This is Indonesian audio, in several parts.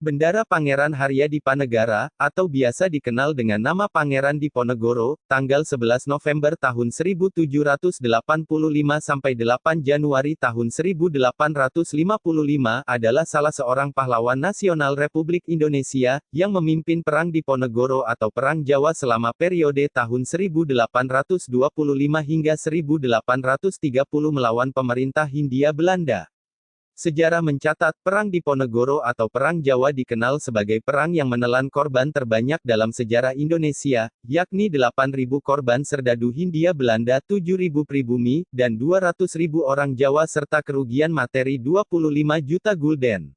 Bendara Pangeran Haryadipanegara, atau biasa dikenal dengan nama Pangeran Diponegoro, tanggal 11 November tahun 1785 sampai 8 Januari tahun 1855, adalah salah seorang pahlawan nasional Republik Indonesia, yang memimpin Perang Diponegoro atau Perang Jawa selama periode tahun 1825 hingga 1830 melawan pemerintah Hindia Belanda. Sejarah mencatat, Perang Diponegoro atau Perang Jawa dikenal sebagai perang yang menelan korban terbanyak dalam sejarah Indonesia, yakni 8.000 korban serdadu Hindia Belanda, 7.000 pribumi, dan 200.000 orang Jawa serta kerugian materi 25 juta gulden.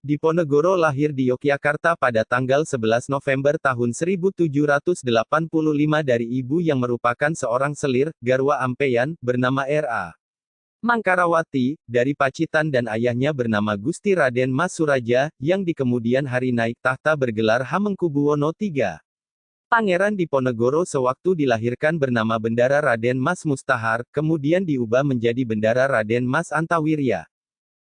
Diponegoro lahir di Yogyakarta pada tanggal 11 November tahun 1785 dari ibu yang merupakan seorang selir, garwa ampeyan, bernama R.A. Mangkarawati, dari Pacitan dan ayahnya bernama Gusti Raden Mas Suraja, yang di kemudian hari naik tahta bergelar Hamengkubuwono III. Pangeran Diponegoro sewaktu dilahirkan bernama Bendara Raden Mas Mustahar, kemudian diubah menjadi Bendara Raden Mas Antawirya.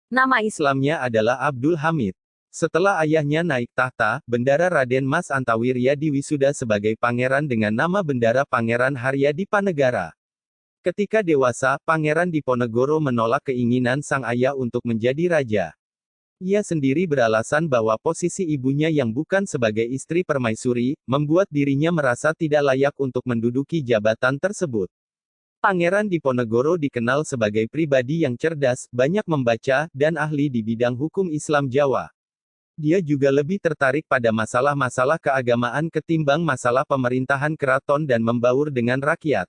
Nama Islamnya adalah Abdul Hamid. Setelah ayahnya naik tahta, Bendara Raden Mas Antawirya diwisuda sebagai pangeran dengan nama Bendara Pangeran Haryadipanegara. Ketika dewasa, Pangeran Diponegoro menolak keinginan sang ayah untuk menjadi raja. Ia sendiri beralasan bahwa posisi ibunya yang bukan sebagai istri permaisuri, membuat dirinya merasa tidak layak untuk menduduki jabatan tersebut. Pangeran Diponegoro dikenal sebagai pribadi yang cerdas, banyak membaca, dan ahli di bidang hukum Islam Jawa. Dia juga lebih tertarik pada masalah-masalah keagamaan ketimbang masalah pemerintahan keraton dan membaur dengan rakyat.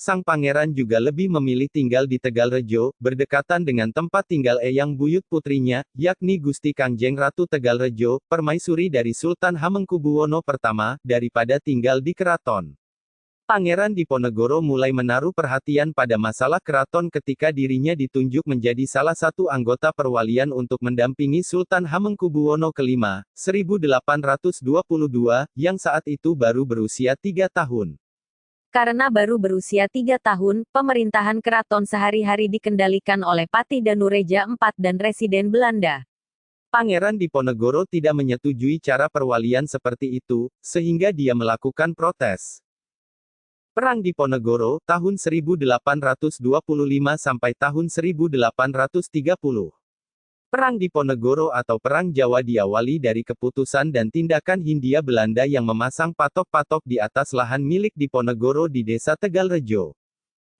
Sang pangeran juga lebih memilih tinggal di Tegalrejo, berdekatan dengan tempat tinggal eyang buyut putrinya, yakni Gusti Kangjeng Ratu Tegalrejo, permaisuri dari Sultan Hamengkubuwono I, daripada tinggal di keraton. Pangeran Diponegoro mulai menaruh perhatian pada masalah keraton ketika dirinya ditunjuk menjadi salah satu anggota perwalian untuk mendampingi Sultan Hamengkubuwono V, 1822, yang saat itu baru berusia 3 tahun. Karena baru berusia 3 tahun, pemerintahan keraton sehari-hari dikendalikan oleh Pati Danureja IV dan Residen Belanda. Pangeran Diponegoro tidak menyetujui cara perwalian seperti itu, sehingga dia melakukan protes. Perang Diponegoro, tahun 1825 sampai tahun 1830. Perang Diponegoro atau Perang Jawa diawali dari keputusan dan tindakan Hindia Belanda yang memasang patok-patok di atas lahan milik Diponegoro di desa Tegalrejo.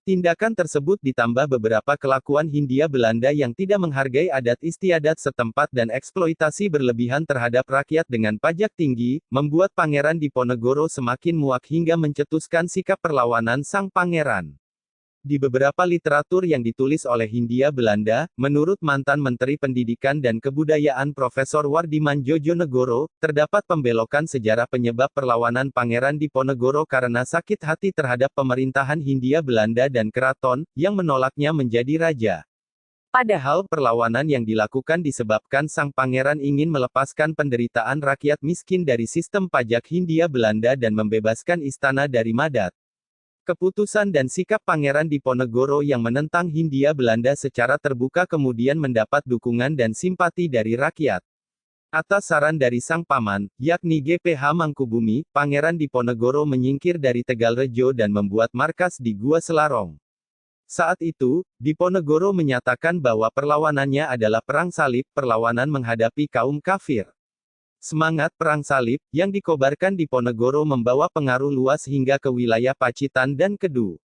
Tindakan tersebut ditambah beberapa kelakuan Hindia Belanda yang tidak menghargai adat istiadat setempat dan eksploitasi berlebihan terhadap rakyat dengan pajak tinggi, membuat Pangeran Diponegoro semakin muak hingga mencetuskan sikap perlawanan sang pangeran. Di beberapa literatur yang ditulis oleh Hindia Belanda, menurut mantan Menteri Pendidikan dan Kebudayaan Profesor Wardiman Jojonegoro, terdapat pembelokan sejarah penyebab perlawanan Pangeran Diponegoro karena sakit hati terhadap pemerintahan Hindia Belanda dan keraton, yang menolaknya menjadi raja. Padahal perlawanan yang dilakukan disebabkan sang pangeran ingin melepaskan penderitaan rakyat miskin dari sistem pajak Hindia Belanda dan membebaskan istana dari Madat. Keputusan dan sikap Pangeran Diponegoro yang menentang Hindia Belanda secara terbuka kemudian mendapat dukungan dan simpati dari rakyat. Atas saran dari sang paman, yakni GPH Mangkubumi, Pangeran Diponegoro menyingkir dari Tegalrejo dan membuat markas di Gua Selarong. Saat itu, Diponegoro menyatakan bahwa perlawanannya adalah perang salib, perlawanan menghadapi kaum kafir. Semangat Perang Salib, yang dikobarkan Diponegoro membawa pengaruh luas hingga ke wilayah Pacitan dan Kedu.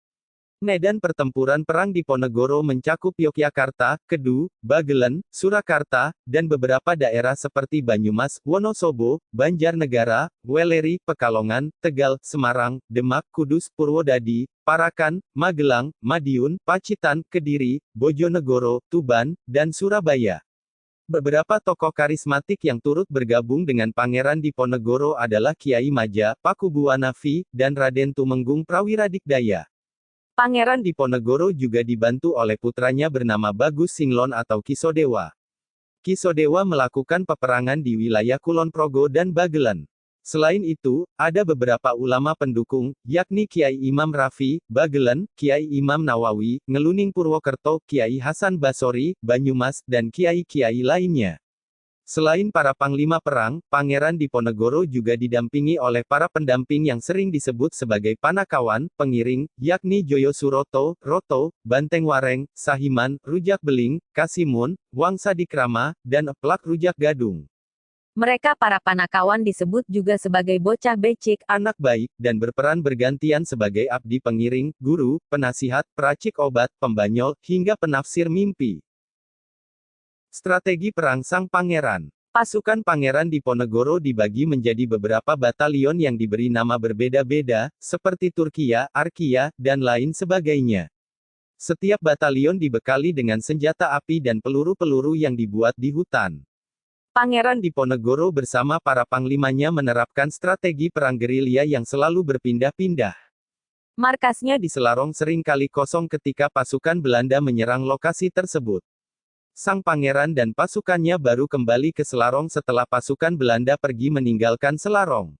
Medan pertempuran Perang Diponegoro mencakup Yogyakarta, Kedu, Bagelen, Surakarta, dan beberapa daerah seperti Banyumas, Wonosobo, Banjarnegara, Weleri, Pekalongan, Tegal, Semarang, Demak, Kudus, Purwodadi, Parakan, Magelang, Madiun, Pacitan, Kediri, Bojonegoro, Tuban, dan Surabaya. Beberapa tokoh karismatik yang turut bergabung dengan Pangeran Diponegoro adalah Kiai Maja, Pakubuwana V, dan Raden Tumenggung Prawiradikdaya. Pangeran Diponegoro juga dibantu oleh putranya bernama Bagus Singlon atau Kisodewa. Kisodewa melakukan peperangan di wilayah Kulon Progo dan Bagelen. Selain itu, ada beberapa ulama pendukung, yakni Kiai Imam Rafi, Bagelen, Kiai Imam Nawawi, Ngeluning Purwokerto, Kiai Hasan Basori, Banyumas, dan kiai-kiai lainnya. Selain para panglima perang, Pangeran Diponegoro juga didampingi oleh para pendamping yang sering disebut sebagai Panakawan, pengiring, yakni Joyo Suroto, Roto, Banteng Wareng, Sahiman, Rujak Beling, Kasimun, Wangsa Dikrama, dan Eplak Rujak Gadung. Mereka para Panakawan disebut juga sebagai bocah becik, Anak baik, dan berperan bergantian sebagai abdi pengiring, guru, penasihat, peracik obat, pembanyol, hingga penafsir mimpi. Strategi Perang Sang Pangeran. Pasukan Pangeran Diponegoro dibagi menjadi beberapa batalion yang diberi nama berbeda-beda, seperti Turkiya, Arkia, dan lain sebagainya. Setiap batalion dibekali dengan senjata api dan peluru-peluru yang dibuat di hutan. Pangeran Diponegoro bersama para panglimanya menerapkan strategi perang gerilya yang selalu berpindah-pindah. Markasnya di Selarong sering kali kosong ketika pasukan Belanda menyerang lokasi tersebut. Sang pangeran dan pasukannya baru kembali ke Selarong setelah pasukan Belanda pergi meninggalkan Selarong.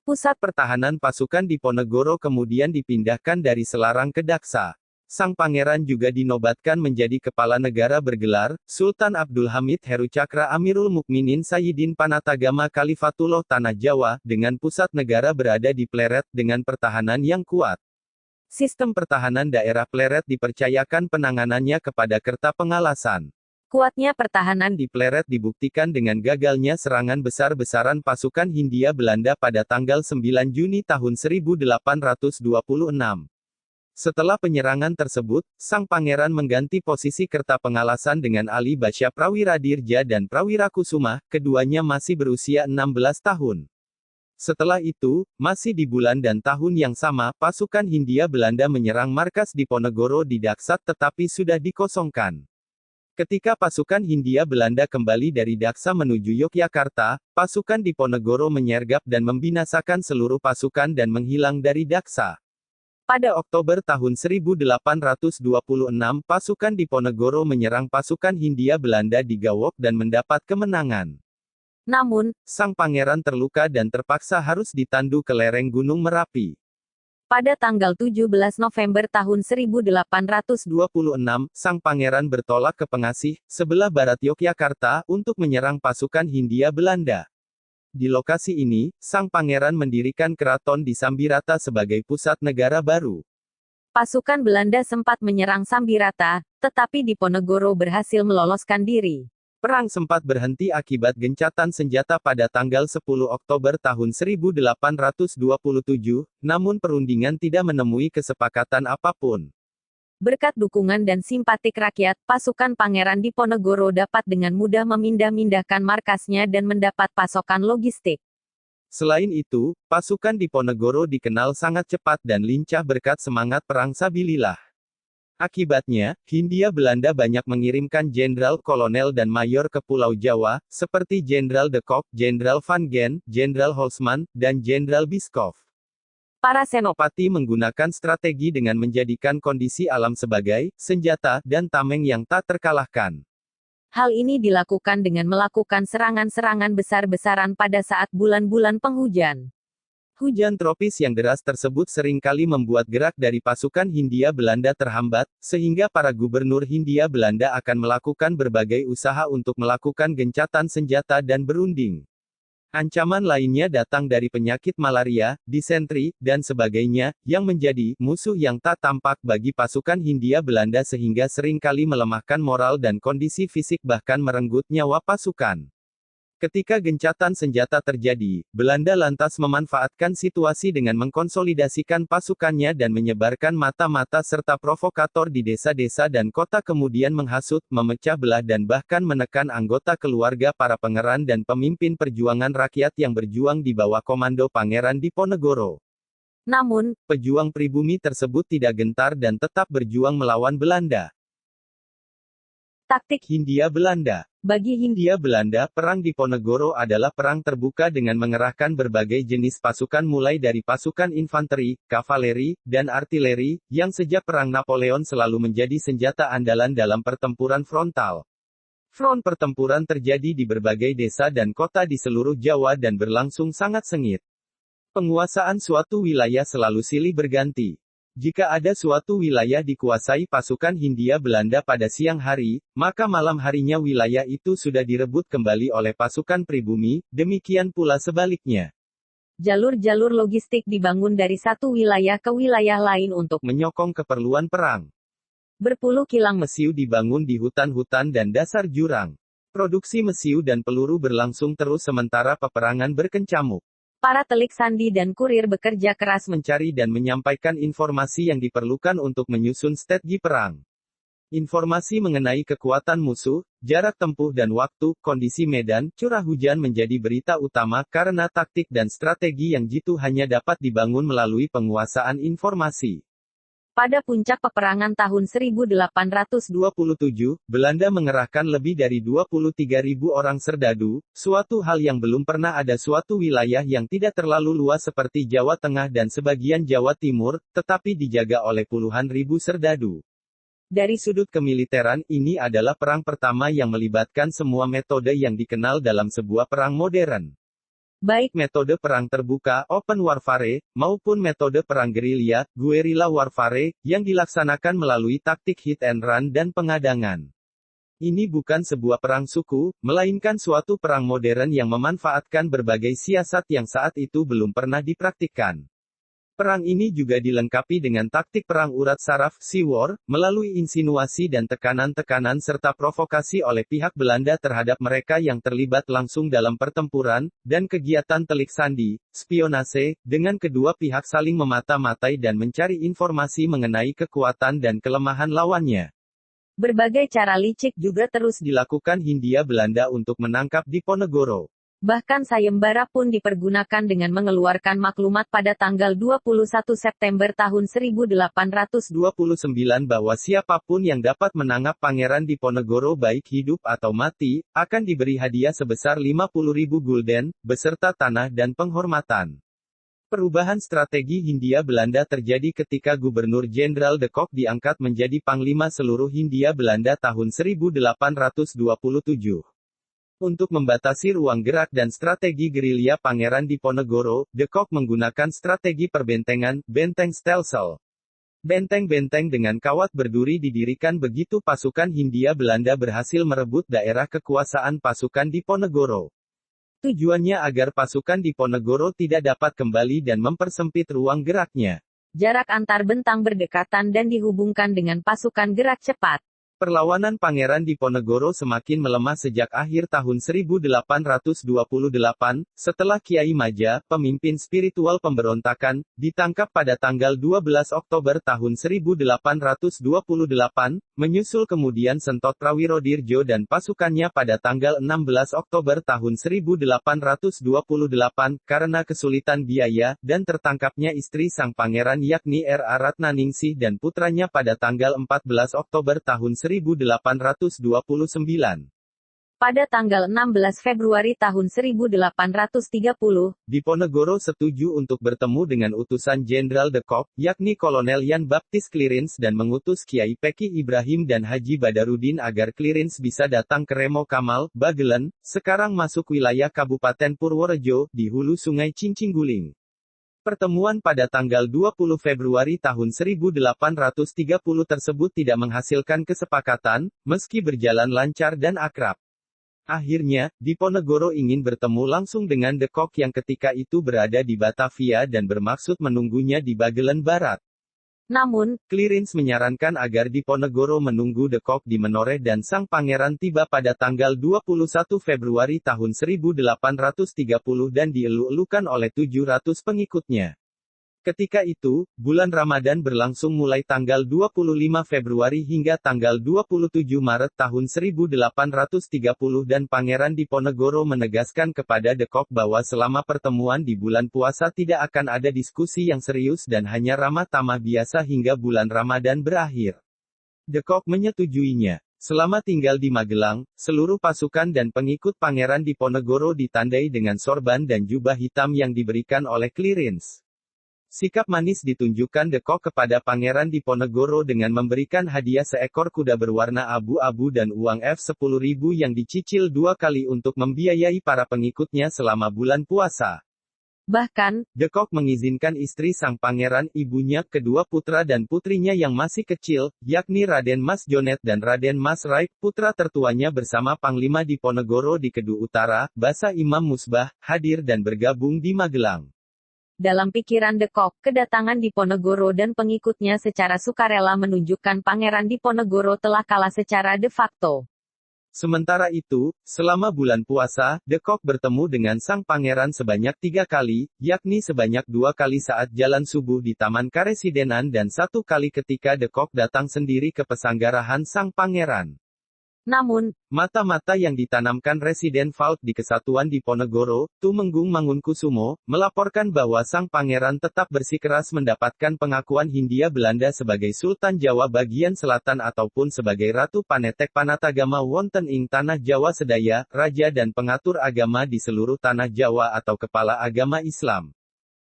Pusat pertahanan pasukan Diponegoro kemudian dipindahkan dari Selarang ke Daksa. Sang pangeran juga dinobatkan menjadi kepala negara bergelar, Sultan Abdul Hamid Herucakra Amirul Mukminin Sayyidin Panatagama Khalifatullah Tanah Jawa, dengan pusat negara berada di Pleret, dengan pertahanan yang kuat. Sistem pertahanan daerah Pleret dipercayakan penanganannya kepada Kerta Pengalasan. Kuatnya pertahanan di Pleret dibuktikan dengan gagalnya serangan besar-besaran pasukan Hindia Belanda pada tanggal 9 Juni tahun 1826. Setelah penyerangan tersebut, sang pangeran mengganti posisi Kerta Pengalasan dengan Ali Basya Prawiradirja dan Prawira Kusuma, keduanya masih berusia 16 tahun. Setelah itu, masih di bulan dan tahun yang sama, pasukan Hindia Belanda menyerang markas Diponegoro di Daksat tetapi sudah dikosongkan. Ketika pasukan Hindia Belanda kembali dari Daksa menuju Yogyakarta, pasukan Diponegoro menyergap dan membinasakan seluruh pasukan dan menghilang dari Daksa. Pada Oktober tahun 1826, pasukan Diponegoro menyerang pasukan Hindia Belanda di Gawok dan mendapat kemenangan. Namun, sang pangeran terluka dan terpaksa harus ditandu ke lereng Gunung Merapi. Pada tanggal 17 November tahun 1826, sang pangeran bertolak ke Pengasih, sebelah barat Yogyakarta, untuk menyerang pasukan Hindia Belanda. Di lokasi ini, sang pangeran mendirikan keraton di Sambirata sebagai pusat negara baru. Pasukan Belanda sempat menyerang Sambirata, tetapi Diponegoro berhasil meloloskan diri. Perang sempat berhenti akibat gencatan senjata pada tanggal 10 Oktober tahun 1827, namun perundingan tidak menemui kesepakatan apapun. Berkat dukungan dan simpatik rakyat, pasukan Pangeran Diponegoro dapat dengan mudah memindah-mindahkan markasnya dan mendapat pasokan logistik. Selain itu, pasukan Diponegoro dikenal sangat cepat dan lincah berkat semangat perang sabilillah. Akibatnya, Hindia Belanda banyak mengirimkan jenderal, kolonel dan mayor ke Pulau Jawa, seperti Jenderal de Kock, Jenderal Van Gen, Jenderal Holzman, dan Jenderal Bischoff. Para senopati menggunakan strategi dengan menjadikan kondisi alam sebagai senjata dan tameng yang tak terkalahkan. Hal ini dilakukan dengan melakukan serangan-serangan besar-besaran pada saat bulan-bulan penghujan. Hujan tropis yang deras tersebut seringkali membuat gerak dari pasukan Hindia Belanda terhambat, sehingga para gubernur Hindia Belanda akan melakukan berbagai usaha untuk melakukan gencatan senjata dan berunding. Ancaman lainnya datang dari penyakit malaria, disentri, dan sebagainya, yang menjadi musuh yang tak tampak bagi pasukan Hindia Belanda sehingga seringkali melemahkan moral dan kondisi fisik bahkan merenggut nyawa pasukan. Ketika gencatan senjata terjadi, Belanda lantas memanfaatkan situasi dengan mengkonsolidasikan pasukannya dan menyebarkan mata-mata serta provokator di desa-desa dan kota kemudian menghasut, memecah belah dan bahkan menekan anggota keluarga para pangeran dan pemimpin perjuangan rakyat yang berjuang di bawah komando Pangeran Diponegoro. Namun, pejuang pribumi tersebut tidak gentar dan tetap berjuang melawan Belanda. Taktik Hindia Belanda. Bagi Hindia Belanda, perang Diponegoro adalah perang terbuka dengan mengerahkan berbagai jenis pasukan mulai dari pasukan infanteri, kavaleri, dan artileri, yang sejak perang Napoleon selalu menjadi senjata andalan dalam pertempuran frontal. Front pertempuran terjadi di berbagai desa dan kota di seluruh Jawa dan berlangsung sangat sengit. Penguasaan suatu wilayah selalu silih berganti. Jika ada suatu wilayah dikuasai pasukan Hindia Belanda pada siang hari, maka malam harinya wilayah itu sudah direbut kembali oleh pasukan pribumi, demikian pula sebaliknya. Jalur-jalur logistik dibangun dari satu wilayah ke wilayah lain untuk menyokong keperluan perang. Berpuluh kilang mesiu dibangun di hutan-hutan dan dasar jurang. Produksi mesiu dan peluru berlangsung terus sementara peperangan berkecamuk. Para telik sandi dan kurir bekerja keras mencari dan menyampaikan informasi yang diperlukan untuk menyusun strategi perang. Informasi mengenai kekuatan musuh, jarak tempuh dan waktu, kondisi medan, curah hujan menjadi berita utama karena taktik dan strategi yang jitu hanya dapat dibangun melalui penguasaan informasi. Pada puncak peperangan tahun 1827, Belanda mengerahkan lebih dari 23.000 orang serdadu, suatu hal yang belum pernah ada suatu wilayah yang tidak terlalu luas seperti Jawa Tengah dan sebagian Jawa Timur, tetapi dijaga oleh puluhan ribu serdadu. Dari sudut kemiliteran, ini adalah perang pertama yang melibatkan semua metode yang dikenal dalam sebuah perang modern. Baik metode perang terbuka, open warfare, maupun metode perang gerilya, guerrilla warfare, yang dilaksanakan melalui taktik hit and run dan pengadangan. Ini bukan sebuah perang suku, melainkan suatu perang modern yang memanfaatkan berbagai siasat yang saat itu belum pernah dipraktikkan. Perang ini juga dilengkapi dengan taktik perang urat saraf, sea war, melalui insinuasi dan tekanan-tekanan serta provokasi oleh pihak Belanda terhadap mereka yang terlibat langsung dalam pertempuran, dan kegiatan telik sandi, spionase, dengan kedua pihak saling memata-matai dan mencari informasi mengenai kekuatan dan kelemahan lawannya. Berbagai cara licik juga terus dilakukan Hindia Belanda untuk menangkap Diponegoro. Bahkan sayembara pun dipergunakan dengan mengeluarkan maklumat pada tanggal 21 September tahun 1829 bahwa siapapun yang dapat menangkap Pangeran Diponegoro baik hidup atau mati, akan diberi hadiah sebesar 50.000 gulden, beserta tanah dan penghormatan. Perubahan strategi Hindia Belanda terjadi ketika Gubernur Jenderal de Kock diangkat menjadi Panglima seluruh Hindia Belanda tahun 1827. Untuk membatasi ruang gerak dan strategi gerilya Pangeran Diponegoro, de Kock menggunakan strategi perbentengan, benteng stelsel. Benteng-benteng dengan kawat berduri didirikan begitu pasukan Hindia Belanda berhasil merebut daerah kekuasaan pasukan Diponegoro. Tujuannya agar pasukan Diponegoro tidak dapat kembali dan mempersempit ruang geraknya. Jarak antar bentang berdekatan dan dihubungkan dengan pasukan gerak cepat. Perlawanan Pangeran Diponegoro semakin melemah sejak akhir tahun 1828, setelah Kiai Maja, pemimpin spiritual pemberontakan, ditangkap pada tanggal 12 Oktober tahun 1828, menyusul kemudian Sentot Prawirodirjo dan pasukannya pada tanggal 16 Oktober tahun 1828, karena kesulitan biaya, dan tertangkapnya istri sang pangeran yakni R.A. Ratnaningsih dan putranya pada tanggal 14 Oktober tahun 1829. Pada tanggal 16 Februari tahun 1830, Diponegoro setuju untuk bertemu dengan utusan Jenderal de Kock, yakni Kolonel Jan Baptist Clarence dan mengutus Kiai Peki Ibrahim dan Haji Badarudin agar Clarence bisa datang ke Remo Kamal, Bagelen, sekarang masuk wilayah Kabupaten Purworejo, di hulu Sungai Cincingguling. Pertemuan pada tanggal 20 Februari tahun 1830 tersebut tidak menghasilkan kesepakatan, meski berjalan lancar dan akrab. Akhirnya, Diponegoro ingin bertemu langsung dengan de Kock yang ketika itu berada di Batavia dan bermaksud menunggunya di Bagelen Barat. Namun, Clarence menyarankan agar Diponegoro menunggu de Kock di Menoreh dan sang pangeran tiba pada tanggal 21 Februari tahun 1830 dan dielu-elukan oleh 700 pengikutnya. Ketika itu, bulan Ramadan berlangsung mulai tanggal 25 Februari hingga tanggal 27 Maret tahun 1830 dan Pangeran Diponegoro menegaskan kepada de Kock bahwa selama pertemuan di bulan puasa tidak akan ada diskusi yang serius dan hanya ramah tamah biasa hingga bulan Ramadan berakhir. De Kock menyetujuinya. Selama tinggal di Magelang, seluruh pasukan dan pengikut Pangeran Diponegoro ditandai dengan sorban dan jubah hitam yang diberikan oleh Clarence. Sikap manis ditunjukkan de Kock kepada Pangeran Diponegoro dengan memberikan hadiah seekor kuda berwarna abu-abu dan uang F10.000 yang dicicil 2 kali untuk membiayai para pengikutnya selama bulan puasa. Bahkan, De Kock mengizinkan istri sang pangeran, ibunya, kedua putra dan putrinya yang masih kecil, yakni Raden Mas Jonet dan Raden Mas Raip, putra tertuanya bersama Panglima Diponegoro di Kedu Utara, Basa Imam Musbah, hadir dan bergabung di Magelang. dalam pikiran De Kock, kedatangan Diponegoro dan pengikutnya secara sukarela menunjukkan Pangeran Diponegoro telah kalah secara de facto. Sementara itu, selama bulan puasa, De Kock bertemu dengan sang pangeran sebanyak 3 kali, yakni sebanyak 2 kali saat jalan subuh di Taman Karesidenan dan 1 kali ketika De Kock datang sendiri ke pesanggarahan sang pangeran. Namun, Mata-mata yang ditanamkan Residen Vault di Kesatuan Diponegoro, Tumenggung Mangunkusumo, melaporkan bahwa sang pangeran tetap bersikeras mendapatkan pengakuan Hindia Belanda sebagai Sultan Jawa bagian selatan ataupun sebagai Ratu Panetek Panatagama wonten ing Tanah Jawa Sedaya, Raja dan Pengatur Agama di seluruh Tanah Jawa atau Kepala Agama Islam.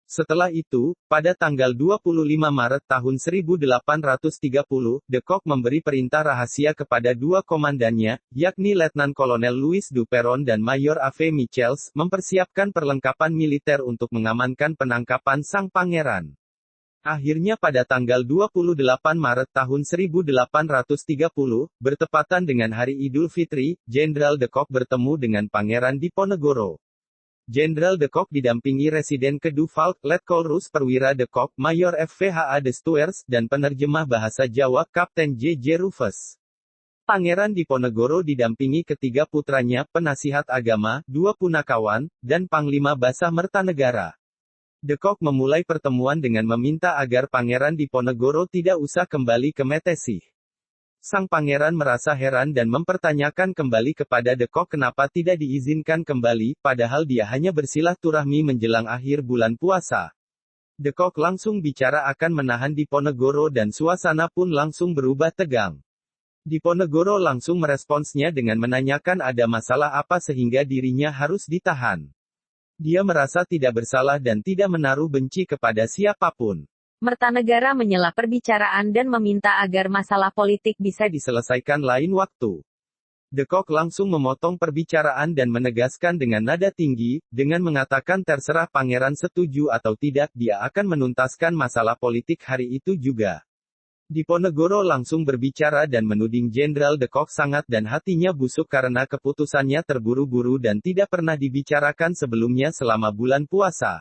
Setelah itu, pada tanggal 25 Maret tahun 1830, De Kock memberi perintah rahasia kepada 2 komandannya, yakni Letnan Kolonel Louis du Perron dan Mayor A.V. Michels, mempersiapkan perlengkapan militer untuk mengamankan penangkapan sang pangeran. Akhirnya pada tanggal 28 Maret tahun 1830, bertepatan dengan Hari Idul Fitri, Jenderal De Kock bertemu dengan Pangeran Diponegoro. Jenderal De Kock didampingi Residen Kedu Vault, Letkolrus Perwira De Kock, Mayor FVHA de Stuers, dan penerjemah bahasa Jawa, Kapten J.J. Rufus. Pangeran Diponegoro didampingi ketiga putranya, penasihat agama, 2 punakawan, dan Panglima Basa Mertanegara. De Kock memulai pertemuan dengan meminta agar Pangeran Diponegoro tidak usah kembali ke Metesih. Sang pangeran merasa heran dan mempertanyakan kembali kepada De Kock kenapa tidak diizinkan kembali, padahal dia hanya bersilaturahmi menjelang akhir bulan puasa. De Kock langsung bicara akan menahan Diponegoro dan suasana pun langsung berubah tegang. Diponegoro langsung meresponsnya dengan menanyakan ada masalah apa sehingga dirinya harus ditahan. Dia merasa tidak bersalah dan tidak menaruh benci kepada siapapun. Mertanegara menyela perbicaraan dan meminta agar masalah politik bisa diselesaikan lain waktu. De Kock langsung memotong perbicaraan dan menegaskan dengan nada tinggi, dengan mengatakan terserah pangeran setuju atau tidak, dia akan menuntaskan masalah politik hari itu juga. Diponegoro langsung berbicara dan menuding Jenderal De Kock sangat dan hatinya busuk karena keputusannya terburu-buru dan tidak pernah dibicarakan sebelumnya selama bulan puasa.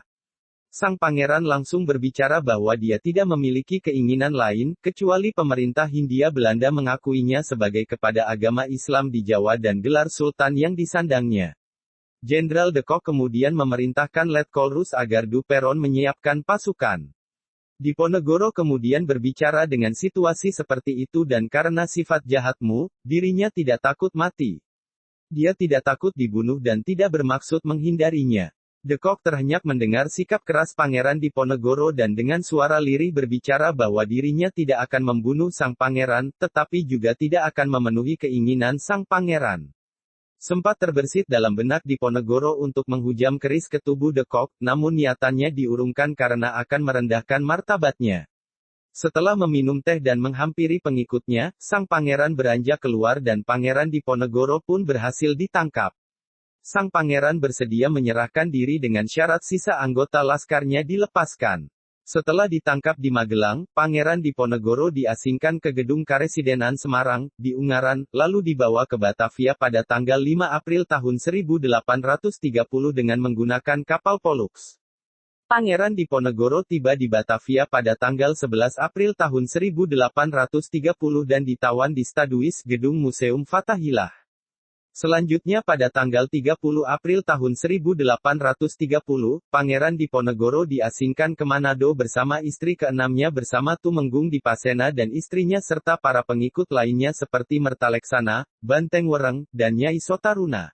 Sang pangeran langsung berbicara bahwa dia tidak memiliki keinginan lain, kecuali pemerintah Hindia Belanda mengakuinya sebagai kepada agama Islam di Jawa dan gelar Sultan yang disandangnya. Jenderal De Kock kemudian memerintahkan Letkolrus agar du Perron menyiapkan pasukan. Diponegoro kemudian berbicara dengan situasi seperti itu dan karena sifat jahatmu, dirinya tidak takut mati. Dia tidak takut dibunuh dan tidak bermaksud menghindarinya. De Kock terhenyak mendengar sikap keras Pangeran Diponegoro dan dengan suara lirih berbicara bahwa dirinya tidak akan membunuh sang pangeran, tetapi juga tidak akan memenuhi keinginan sang pangeran. Sempat terbersit dalam benak Diponegoro untuk menghujam keris ke tubuh De Kock, namun niatannya diurungkan karena akan merendahkan martabatnya. Setelah meminum teh dan menghampiri pengikutnya, sang pangeran beranjak keluar dan Pangeran Diponegoro pun berhasil ditangkap. Sang pangeran bersedia menyerahkan diri dengan syarat sisa anggota laskarnya dilepaskan. Setelah ditangkap di Magelang, Pangeran Diponegoro diasingkan ke Gedung Karesidenan Semarang, di Ungaran, lalu dibawa ke Batavia pada tanggal 5 April tahun 1830 dengan menggunakan kapal Pollux. Pangeran Diponegoro tiba di Batavia pada tanggal 11 April tahun 1830 dan ditawan di Staduis, Gedung Museum Fathahillah. Selanjutnya pada tanggal 30 April tahun 1830, Pangeran Diponegoro diasingkan ke Manado bersama istri keenamnya bersama Tumenggung Dipasena dan istrinya serta para pengikut lainnya seperti Mertaleksana, Banteng Wereng, dan Nyai Sotaruna.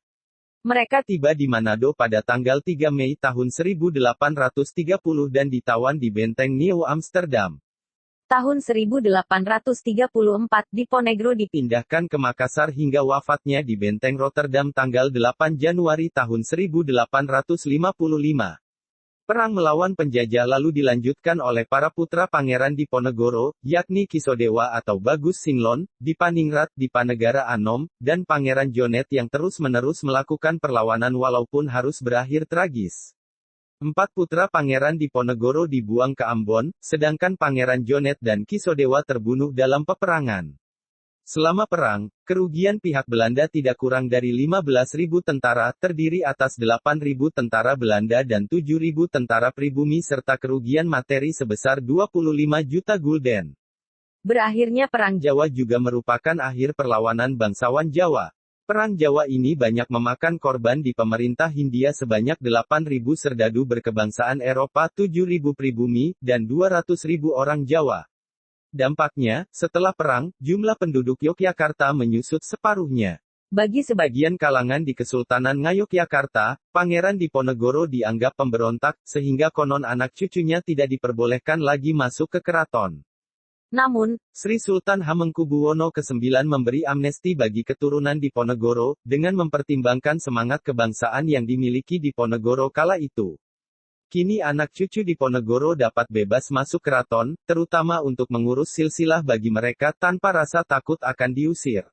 Mereka tiba di Manado pada tanggal 3 Mei tahun 1830 dan ditawan di Benteng Nieuw Amsterdam. Tahun 1834, Diponegoro dipindahkan ke Makassar hingga wafatnya di Benteng Rotterdam tanggal 8 Januari tahun 1855. Perang melawan penjajah lalu dilanjutkan oleh para putra Pangeran Diponegoro, yakni Kisodewa atau Bagus Singlon, Dipaningrat, Dipanegara Anom, dan Pangeran Jonet yang terus-menerus melakukan perlawanan walaupun harus berakhir tragis. 4 putra Pangeran Diponegoro dibuang ke Ambon, sedangkan Pangeran Jonet dan Kisodewa terbunuh dalam peperangan. Selama perang, kerugian pihak Belanda tidak kurang dari 15.000 tentara, terdiri atas 8.000 tentara Belanda dan 7.000 tentara pribumi serta kerugian materi sebesar 25 juta gulden. Berakhirnya Perang Jawa juga merupakan akhir perlawanan bangsawan Jawa. Perang Jawa ini banyak memakan korban di pemerintah Hindia sebanyak 8.000 serdadu berkebangsaan Eropa, 7.000 pribumi, dan 200.000 orang Jawa. Dampaknya, setelah perang, jumlah penduduk Yogyakarta menyusut separuhnya. bagi Sebagian kalangan di Kesultanan Ngayogyakarta, Pangeran Diponegoro dianggap pemberontak, sehingga konon anak cucunya tidak diperbolehkan lagi masuk ke keraton. Namun, Sri Sultan Hamengkubuwono ke-9 memberi amnesti bagi keturunan Diponegoro, dengan mempertimbangkan semangat kebangsaan yang dimiliki Diponegoro kala itu. Kini anak cucu Diponegoro dapat bebas masuk keraton, terutama untuk mengurus silsilah bagi mereka tanpa rasa takut akan diusir.